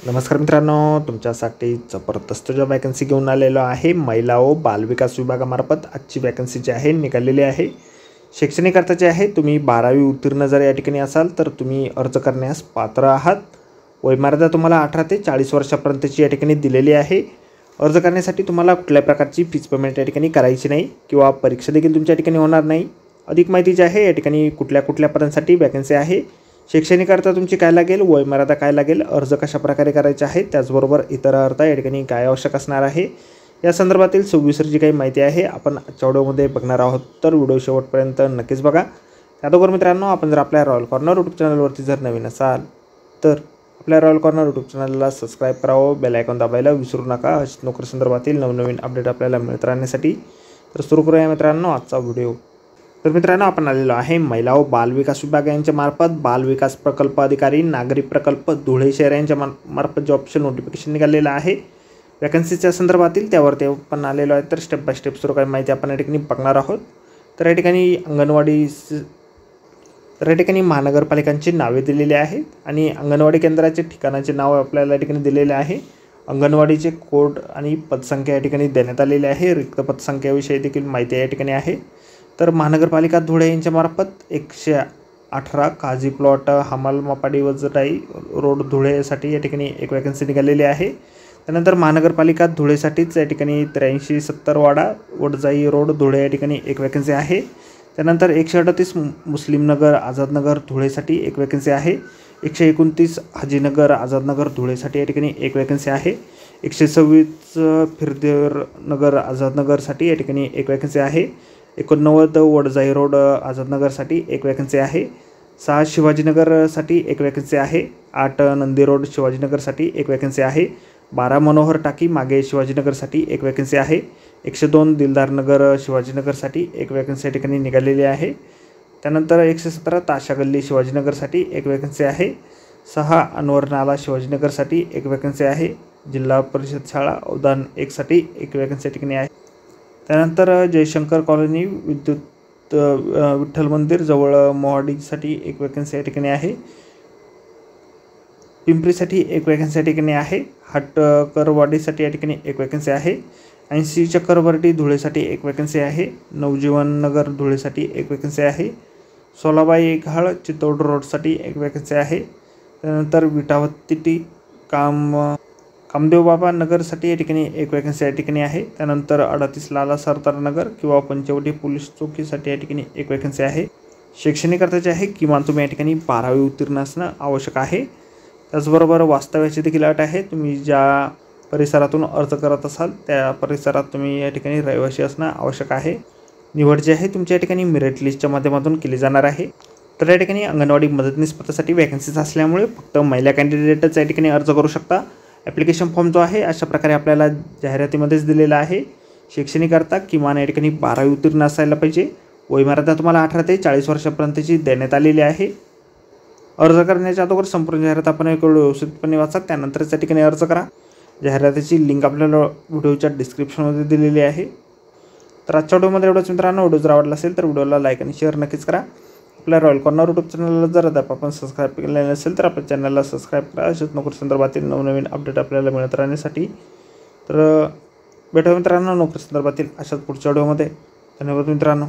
नमस्कार मित्रांनो, तुमच्यासाठी जबरदस्त जॉब वॅकन्सी घेऊन आलेलो आहे। महिला व बालविकास विभागामार्फत आजची वॅकन्सी जी आहे निघालेली आहे। शैक्षणिक अर्थाचे आहे, तुम्ही 12वी उत्तीर्ण जर या ठिकाणी असाल तर तुम्ही अर्ज करण्यास पात्र आहात। वयमर्यादा तुम्हाला 18 ते 40 वर्षापर्यंतची या ठिकाणी दिलेली आहे। अर्ज करण्यासाठी तुम्हाला कुठल्याही प्रकारची फीस पेमेंट या ठिकाणी करायची नाही किंवा परीक्षा देखील तुमच्या ठिकाणी होणार नाही। अधिक माहिती जी आहे या ठिकाणी कुठल्या पदांसाठी वॅकन्सी आहे, शैक्षणिक अर्थ तुमची काय लागेल, वयमर्यादा काय लागेल, अर्ज कशा प्रकारे करायचे आहे, त्याचबरोबर इतर अर्थ या ठिकाणी काय आवश्यक असणार आहे, या संदर्भातील सविस्तर जी काही माहिती आहे आपण आजच्या व्हिडिओमध्ये बघणार आहोत। तर व्हिडिओ शेवटपर्यंत नक्कीच बघा। त्याचबरोबर मित्रांनो, आपण जर आपल्या रॉयल कॉर्नर यूट्यूब चॅनलवरती जर नवीन असाल तर आपल्या रॉयल कॉर्नर यूट्यूब चॅनलला सबस्क्राईब करावं, बेल आयकॉन दाबायला विसरू नका, नोकरी संदर्भातील नवनवीन अपडेट आपल्याला मिळत राहण्यासाठी। तर सुरू करूया मित्रांनो आजचा व्हिडिओ। तर मित्रांनो, आपण आलेलो आहे महिला व बालविकास विभाग यांच्या मार्फत बालविकास प्रकल्प अधिकारी नागरी प्रकल्प धुळे शहर यांच्या मार्फत जॉबचे नोटिफिकेशन निघालेलं आहे। वॅकन्सीच्या संदर्भातील त्यावरती आपण आलेलो आहे। तर स्टेप बाय स्टेप सर्व काही माहिती आपण या ठिकाणी बघणार आहोत। तर या ठिकाणी महानगरपालिकांची नावे दिलेली आहेत आणि अंगणवाडी केंद्राचे ठिकाणाचे नाव आपल्याला या ठिकाणी दिलेले आहे। अंगणवाडीचे कोड आणि पदसंख्या या ठिकाणी देण्यात आलेली आहे। रिक्त पदसंख्याविषयी देखील माहिती या ठिकाणी आहे। तर महानगरपालिका धुळे यांच्या मार्फत 118 काझी प्लॉट हमाल मापाडी वजराई रोड धुळेसाठी या ठिकाणी एक वॅकन्सी निघालेली आहे। त्यानंतर महानगरपालिका धुळेसाठीच या ठिकाणी 8370 वाडा वडजाई रोड धुळे या ठिकाणी एक वॅकन्सी आहे। त्यानंतर 138 मुस्लिम नगर आझादनगर धुळेसाठी एक वॅकन्सी आहे। 129 हाजीनगर आझादनगर धुळेसाठी या ठिकाणी एक वॅकन्सी आहे। 126 फिरदेर नगर आझादनगरसाठी या ठिकाणी एक वॅकन्सी आहे। 89 वडजाई रोड आझादनगरसाठी एक वॅकन्सी आहे। 6 शिवाजीनगरसाठी एक वॅकन्सी आहे। 8 नंदी रोड शिवाजीनगरसाठी एक वॅकन्सी आहे। 12 मनोहर टाकी मागे शिवाजीनगरसाठी एक वॅकन्सी आहे। 102 दिलदार नगर शिवाजीनगरसाठी एक वॅकन्सी या ठिकाणी निघालेली आहे। त्यानंतर 117 ताशा गल्ली शिवाजीनगरसाठी एक वॅकन्सी आहे। 6 अनवर नाला शिवाजीनगरसाठी एक वॅकन्सी आहे। जिल्हा परिषद शाळा उद्यान 1 साठी एक वॅकन्सी या ठिकाणी आहे। त्यानंतर जयशंकर कॉलनी विठ्ठल मंदिर जवळ मोहाडीसाठी एक वॅकन्सी या ठिकाणी आहे। पिंपरीसाठी एक वॅकन्सी या ठिकाणी आहे। हाटकरवाडीसाठी या ठिकाणी एक वॅकन्सी आहे। 80 चक्करवर्ती धुळेसाठी एक वॅकन्सी आहे। नवजीवन नगर धुळेसाठी एक वॅकन्सी आहे। सोलाबाई घाळ चितोड रोडसाठी एक वॅकन्सी आहे। त्यानंतर विटावत्ती कामदेव बाबा नगरसाठी या ठिकाणी एक वॅकन्सी या ठिकाणी आहे। त्यानंतर 38 लाला सरदार नगर किंवा पंचवटी पोलीस चौकीसाठी या ठिकाणी एक वॅकन्सी आहे। शैक्षणिक अर्थाचे आहे, किमान तुम्ही या ठिकाणी 12वी उत्तीर्ण असणं आवश्यक आहे। त्याचबरोबर वास्तव्याची देखील अट आहे, तुम्ही ज्या परिसरातून अर्ज करत असाल त्या परिसरात तुम्ही या ठिकाणी रहिवासी असणं आवश्यक आहे। निवड जी आहे तुमच्या या ठिकाणी मेरिट लिस्टच्या माध्यमातून केली जाणार आहे। तर या ठिकाणी अंगणवाडी मदतनीस पदासाठी वॅकन्सीज असल्यामुळे फक्त महिला कॅन्डिडेटच या ठिकाणी अर्ज करू शकता। ॲप्लिकेशन फॉर्म जो आहे अशा प्रकारे आपल्याला जाहिरातीमध्येच दिलेला आहे। शैक्षणिक अर्थ किमान या ठिकाणी 12वी उत्तीर्ण असायला पाहिजे। वयमर्यादा तुम्हाला 18 ते 40 वर्षापर्यंतची देण्यात आलेली आहे। अर्ज करण्याच्या अगोदर संपूर्ण जाहिरात आपण व्यवस्थितपणे वाचा, त्यानंतरच त्या ठिकाणी अर्ज करा। जाहिरातीची लिंक आपल्याला व्हिडिओच्या डिस्क्रिप्शनमध्ये दिलेली आहे। तर आजच्या व्हिडिओमध्ये एवढंच मित्रांनो। व्हिडिओ जर आवडला असेल तर व्हिडिओला लाईक आणि शेअर नक्कीच करा। आपल्या रॉयल कॉर्नर यूट्यूब चॅनलला जर अद्याप आपण सबस्क्राईब केले नसेल तर आपल्या चॅनलला सबस्क्राईब करा, अशाच नोकरी संदर्भातील नवनवीन अपडेट आपल्याला मिळत राहण्यासाठी। तर भेटूया मित्रांनो नोकरी संदर्भातील अशाच पुढच्या व्हिडिओमध्ये। धन्यवाद मित्रांनो।